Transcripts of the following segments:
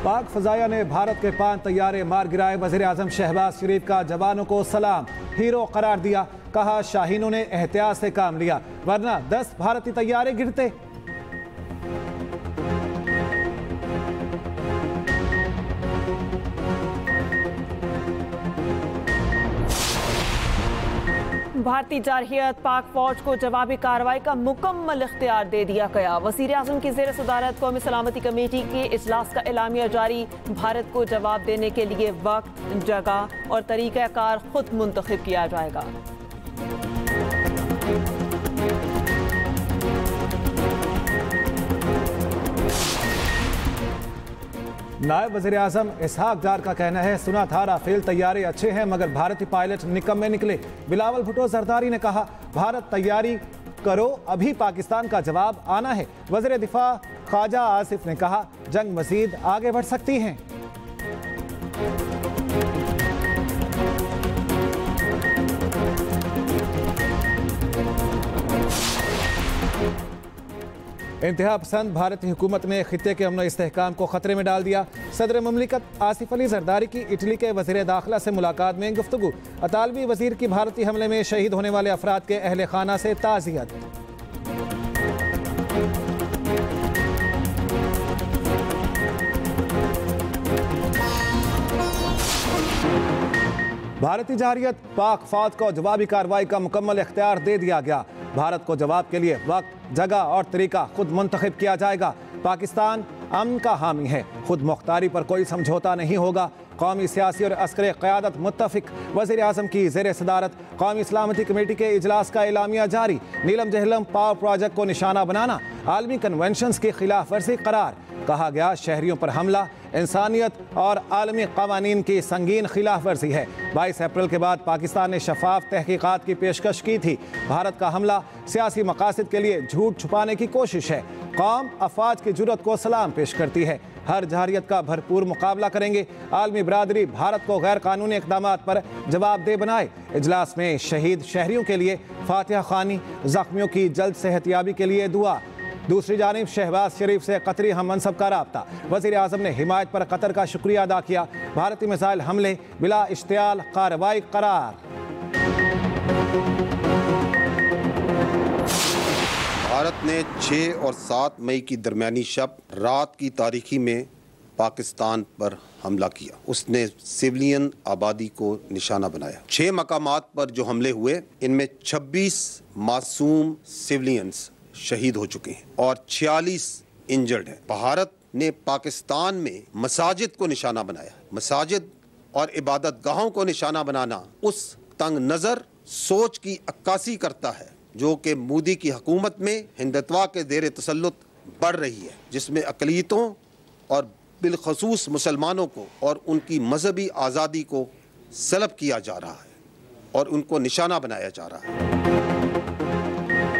पाक फजाया ने भारत के 5 तैयारे मार गिराए। वज़ीर आज़म शहबाज शरीफ का जवानों को सलाम, हीरो करार दिया। कहा शाहीनों ने एहतियात से काम लिया वरना 10 भारतीय तैयारे गिरते। भारतीय जारहियत पाक फौज को जवाबी कार्रवाई का मुकम्मल इख्तियार दे दिया गया। वज़ीर आज़म की ज़ेर सदारत कौमी सलामती कमेटी के इजलास का एलामिया जारी। भारत को जवाब देने के लिए वक्त, जगह और तरीक़ाकार खुद मुंतखब किया जाएगा। नायब वज़ीर आज़म इसहाक डार का कहना है, सुना था राफेल तैयारे अच्छे हैं मगर भारतीय पायलट निकम्मे निकले। बिलावल भुट्टो जरदारी ने कहा भारत तैयारी करो, अभी पाकिस्तान का जवाब आना है। वज़ीर दिफा ख्वाजा आसिफ ने कहा जंग मज़ीद आगे बढ़ सकती है। इंतहा पसंद भारतीय हुकूमत ने खित्ते के अमन इस्तेहकाम को खतरे में डाल दिया। सदर मुमलिकत आसिफ अली जरदारी की इटली के वज़ीर दाखिला से मुलाकात में गुफ्तगू। अतालवी वज़ीर की भारतीय हमले में शहीद होने वाले अफराद के अहले खाना से ताज़ियत। भारतीय जारहियत पाक फौज को जवाबी कार्रवाई का मुकम्मल इख्तियार दे दिया गया। भारत को जवाब के लिए वक्त, जगह और तरीका खुद मुंतखब किया जाएगा। पाकिस्तान अमन का हामी है, खुद मुख्तारी पर कोई समझौता नहीं होगा। कौमी सियासी और अस्करी क़यादत मुत्तफ़िक। वज़ीर आज़म की ज़ेर सदारत कौमी सलामती कमेटी के इजलास का एलामिया जारी। नीलम जहलम पावर प्रोजेक्ट को निशाना बनाना आलमी कन्वेंशंस की खिलाफ वर्जी करार। कहा गया शहरियों पर हमला इंसानियत और आलमी क़वानीन की संगीन खिलाफ वर्जी है। 22 अप्रैल के बाद पाकिस्तान ने शफाफ तहकीकात की पेशकश की थी। भारत का हमला सियासी मकासद के लिए झूठ छुपाने की कोशिश है। कौम अफवाज की जुर्रत को सलाम पेश करती है। हर जारहियत का भरपूर मुकाबला करेंगे। आलमी बरादरी भारत को गैर कानूनी इक़दामात पर जवाबदेह बनाए। इजलास में शहीद शहरियों के लिए फातिहा खानी, जख्मियों की जल्द सेहतयाबी के लिए दुआ। दूसरी जानिब शहबाज शरीफ से कतरी हम मनसब का राब्ता। वज़ीर आज़म ने हिमायत पर कतर का शुक्रिया अदा किया। भारतीय मिसाइल हमले बिला इश्तियाल कार्रवाई करार। भारत ने 6 और 7 मई की दरमियानी शब रात की तारीखी में पाकिस्तान पर हमला किया। उसने सिविलियन आबादी को निशाना बनाया। 6 मकामात पर जो हमले हुए इनमें 26 मासूम सिविलियंस शहीद हो चुके हैं और 46 इंजर्ड हैं। भारत ने पाकिस्तान में मसाजिद को निशाना बनाया। मसाजिद और इबादत गाहों को निशाना बनाना उस तंग नज़र सोच की अक्कासी करता है जो कि मोदी की हुकूमत में हिंदुत्व के ज़ेर तसल्लुत बढ़ रही है, जिसमें अक़लियतों और बिलखसूस मुसलमानों को और उनकी मजहबी आज़ादी को सलब किया जा रहा है और उनको निशाना बनाया जा रहा है।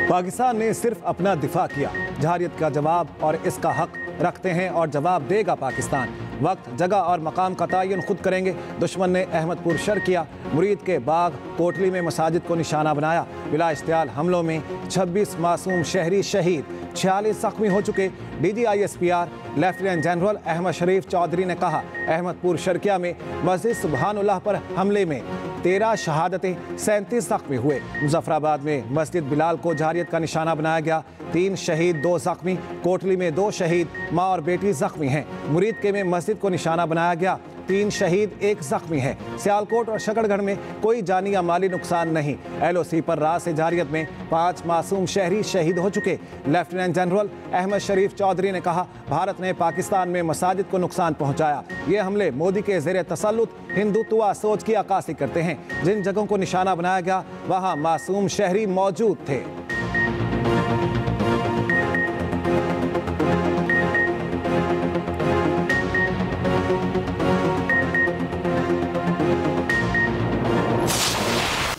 पाकिस्तान ने सिर्फ अपना दिफा किया। जारहियत का जवाब और इसका हक रखते हैं और जवाब देगा पाकिस्तान। वक्त, जगह और मकाम का तयन खुद करेंगे। दुश्मन ने अहमदपुर शर किया, मुरीद के बाग कोटली में मसाजिद को निशाना बनाया। बिला इश्तियाल हमलों में 26 मासूम शहरी शहीद, 46 जख्मी हो चुके। DGISPR लेफ्टिनेंट जनरल अहमद शरीफ चौधरी ने कहा अहमदपुर शर्किया में मस्जिद सुबहानुल्लाह पर हमले में 13 शहादतें, 37 जख्मी हुए। मुजफ्फराबाद में मस्जिद बिलाल को जारहियत का निशाना बनाया गया। 3 शहीद 2 जख्मी। कोटली में 2 शहीद, माँ और बेटी जख्मी हैं। मुरीद के में मस्जिद को निशाना बनाया गया। 3 शहीद 1 जख्मी है। सियालकोट और शकरगढ़ में कोई जानी या माली नुकसान नहीं। LOC पर रास जारहियत में 5 मासूम शहरी शहीद हो चुके। लेफ्टिनेंट जनरल अहमद शरीफ चौधरी ने कहा भारत ने पाकिस्तान में मसाजिद को नुकसान पहुंचाया। ये हमले मोदी के ज़ेर तसल्लुत हिंदुत्व सोच की अक्कासी करते हैं। जिन जगहों को निशाना बनाया गया वहां मासूम शहरी मौजूद थे।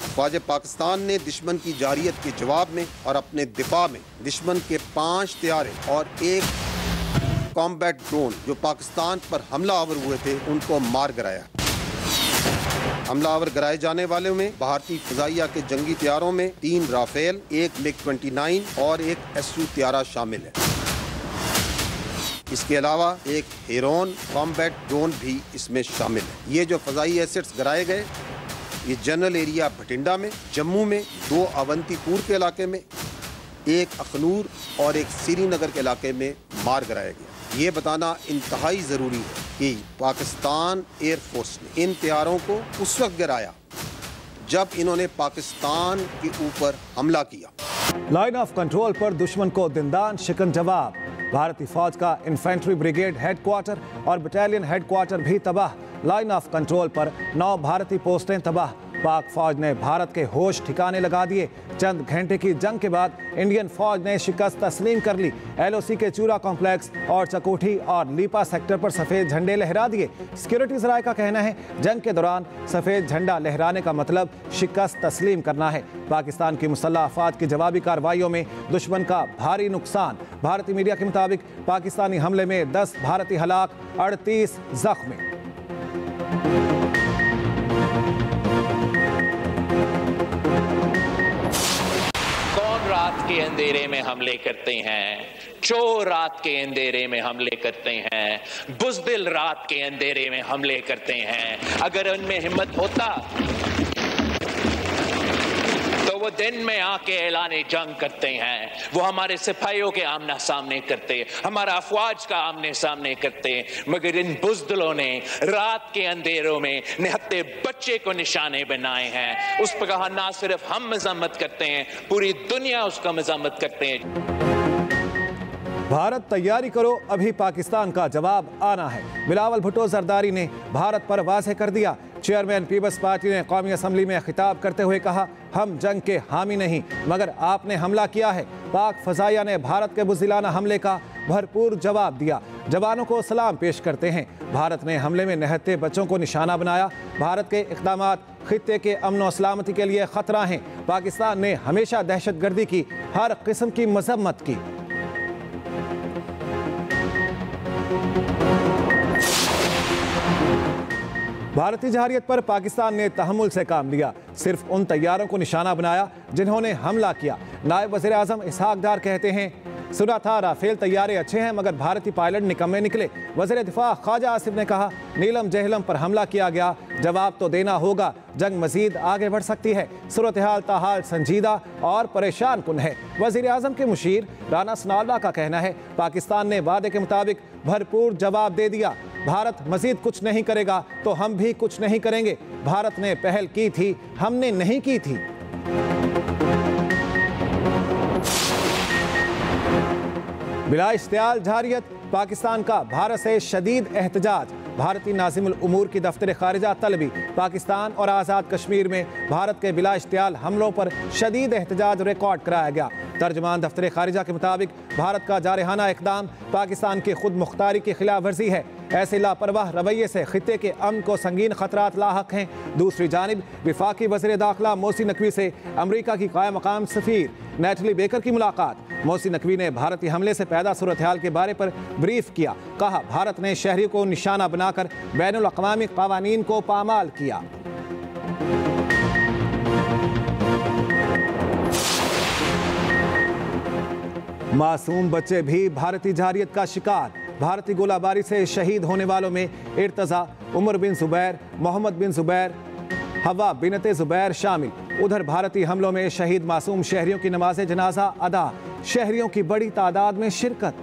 ख्वाजा पाकिस्तान ने दुश्मन की जारहियत के जवाब में और अपने दिफा में दुश्मन के 5 तैयारे और 1 कॉम्बैट ड्रोन जो पाकिस्तान पर हमला आवर हुए थे उनको मार गिराया। हमला आवर गिराए जाने वालों में भारतीय फ़ज़ाइया के जंगी तैयारों में 3 राफेल, 1 MiG-29 और 1 SU तैयारा शामिल है। इसके अलावा एक हेरोन कॉम्बैट ड्रोन भी इसमें शामिल है। ये जो फजाई एसेट्स गिराए गए, ये जनरल एरिया भटिंडा में, जम्मू में, 2 अवंतीपुर के इलाके में, 1 अखनूर और 1 श्रीनगर के इलाके में मार गिराया गया। ये बताना इंतहाई ज़रूरी है कि पाकिस्तान एयरफोर्स ने इन तैयारों को उस वक्त गिराया जब इन्होंने पाकिस्तान के ऊपर हमला किया। लाइन ऑफ कंट्रोल पर दुश्मन को दिनदान शिकन जवाब। भारतीय फौज का इन्फेंट्री ब्रिगेड हेडक्वार्टर और बटालियन हेडक्वार्टर भी तबाह। लाइन ऑफ कंट्रोल पर 9 भारतीय पोस्टें तबाह। पाक फौज ने भारत के होश ठिकाने लगा दिए। चंद घंटे की जंग के बाद इंडियन फौज ने शिकस्त तस्लीम कर ली। LOC के चूरा कॉम्प्लेक्स और चकोठी और लीपा सेक्टर पर सफेद झंडे लहरा दिए। सिक्योरिटी जराये का कहना है जंग के दौरान सफेद झंडा लहराने का मतलब शिकस्त तस्लीम करना है। पाकिस्तान की मुसल्लह अफवाज की जवाबी कार्रवाइयों में दुश्मन का भारी नुकसान। भारतीय मीडिया के मुताबिक पाकिस्तानी हमले में 10 भारतीय हलाक, 38 जख्मी। रात के अंधेरे में हमले करते हैं, चोर रात के अंधेरे में हमले करते हैं, बुज़दिल रात के अंधेरे में हमले करते हैं। अगर उनमें हिम्मत होता तो वो दिन में आके ऐलाने जंग करते हैं। वो हमारे सिपाहियों के आमना सामने करते, हमारा अफवाज का आमने सामने करते, मगर इन बुज़दिलों ने रात के अंधेरों में निहत्ते बच्चे को निशाने बनाए हैं। उस पर कहा ना सिर्फ हम मजम्मत करते हैं, पूरी दुनिया उसका मजम्मत करते हैं। भारत तैयारी करो, अभी पाकिस्तान का जवाब आना है। बिलावल भुट्टो जरदारी ने भारत पर वाज़ेह कर दिया। चेयरमैन पीपल्स पार्टी ने कौमी असम्बली में खिताब करते हुए कहा, हम जंग के हामी नहीं, मगर आपने हमला किया है। पाक फजाइया ने भारत के बुज़दिलाना हमले का भरपूर जवाब दिया। जवानों को सलाम पेश करते हैं। भारत ने हमले में निहत्ते बच्चों को निशाना बनाया। भारत के इक़दामात खित्ते के अमन और सलामती के लिए खतरा हैं। पाकिस्तान ने हमेशा दहशतगर्दी की हर किस्म की मजम्मत की। भारतीय जहारियत पर पाकिस्तान ने तहम्मुल से काम लिया। सिर्फ उन तैयारों को निशाना बनाया जिन्होंने हमला किया। नायब वज़ीर आज़म इसहाक डार कहते हैं, सुना था राफेल तैयारे अच्छे हैं मगर भारतीय पायलट निकम्मे निकले। वज़ीर दिफा ख्वाजा आसिफ ने कहा, नीलम जहलम पर हमला किया गया, जवाब तो देना होगा। जंग मजीद आगे बढ़ सकती है। सूरत हाल ताहाल संजीदा और परेशान कुन है। वज़ीर आज़म के मुशीर राना सनाउल्लाह का कहना है, पाकिस्तान ने वादे के मुताबिक भरपूर जवाब दे दिया। भारत मजीद कुछ नहीं करेगा तो हम भी कुछ नहीं करेंगे। भारत ने पहल की थी, हमने नहीं की थी। बिला इश्तियाल जहारियत, पाकिस्तान का भारत से शदीद एहतजाज। भारतीय नाज़िमुल उमूर की दफ्तर खारिजा तलबी, पाकिस्तान और आज़ाद कश्मीर में भारत के बिला इश्तियाल हमलों पर शदीद एहतजाज रिकॉर्ड कराया गया। तर्जमान दफ्तर खारिजा के मुताबिक भारत का जारहाना इक़दाम पाकिस्तान की खुद मुख्तारी की खिलाफ वर्जी है। ऐसे लापरवाह रवैये से खित्ते के अमन को संगीन खतरात लाहक हैं। दूसरी जानिब विफाकी वज़ीर दाखिला मोहसिन नकवी से अमरीका की कायम मकाम सफ़ीर नेटली बेकर की मुलाकात। मोहसिन नकवी ने भारतीय हमले से पैदा सूरत हाल के बारे पर ब्रीफ किया। कहा, भारत ने शहरियों को निशाना बनाकर बैनुल अक़वामी क़वानीन को पामाल किया। मासूम बच्चे भी भारतीय जहारियत का शिकार। भारतीय गोलाबारी से शहीद होने वालों में इर्तज़ा, उमर बिन ज़ुबैर, मोहम्मद बिन ज़ुबैर, हवा बिनते ज़ुबैर शामिल। उधर भारतीय हमलों में शहीद मासूम शहरियों की नमाज जनाजा अदा, शहरियों की बड़ी तादाद में शिरकत।